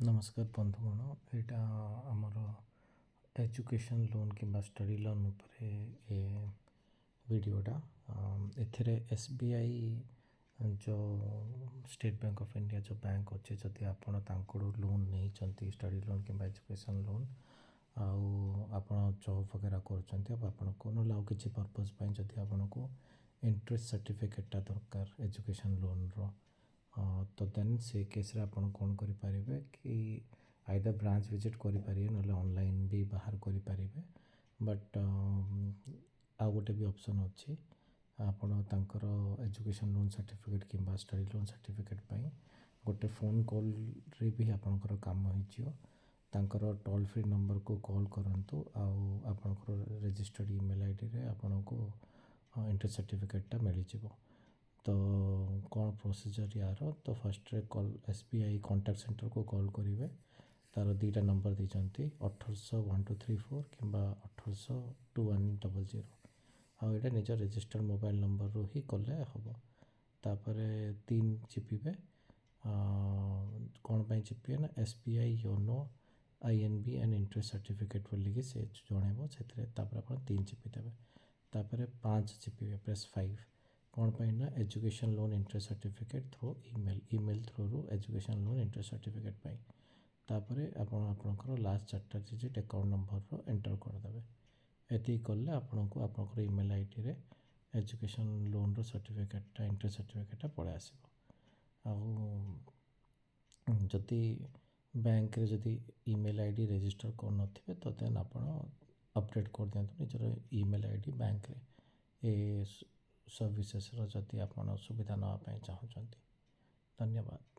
नमस्कार बंधुगण यहाँ आमर एजुकेशन लोन कि स्टडी लोन उपरे ये वीडियोटा एथिरे एसबीआई जो स्टेट बैंक ऑफ इंडिया जो बैंक अच्छे जदि आपण तांकोडू लोन नहीं स्टडी लोन कि एजुकेशन लोन आपण जॉब वगैरह कर किसी पर्पज जदि आपन को इंटरेस्ट सर्टिफिकेटा दरकार एजुकेशन लोन रो तो देन से केस रे आपण कौन करें कि आइदर ब्रांच विजिट करें ना ऑनलाइन भी बाहर करें बट आउ गोटे भी ऑप्शन अच्छी आपण तांकर एजुकेशन लोन सर्टिफिकेट कि स्टडी लोन सर्टिफिकेट पाई गोटे फोन कॉल रे भी आपणकर काम हो तांकर टोल फ्री नंबर को कॉल करंतु आपणकर रजिस्टर्ड ईमेल आईडी रे आपण को इंटरेस्ट सर्टिफिकेटा मिल जाव। तो कौन प्रोसीजर यार तो first ray call SBI contact centre को कॉल करेंगे तार दीटा नंबर देते 1800 1234 कि 1800 2100 आईटा निज रजिस्टर्ड मोबाइल नंबर रू ही कले हम तापर 3 चिपिबे कौन पाई चिपिए ना SBI YONO INB and interest certificate बोलिकी से जनइब से 3 चिपी देवे तापर 5 चिपिबे प्रेस 5 कौन पाई ना education loan interest certificate through email through रू एजुकेशन लोन इंटरेस्ट सर्टिफिकेट पाई तापर आपणकर लास्ट 4टा डिजिट अकाउंट नंबर रो एंटर करदे एति कले आपको आपणकर ईमेल आईडी रे एजुकेशन लोन रो सर्टिफिकेटा इंटरेस्ट सर्टिफिकेटा पड़े आसो जदि बैंक रे जदि ईमेल आईडी रजिस्टर कर नथिबे तो देन आपण अपडेट कर दियंतु निजर ईमेल आईडी बैंक रे ए सर्विसेस जदि आप सुविधा नापी चाहते। धन्यवाद।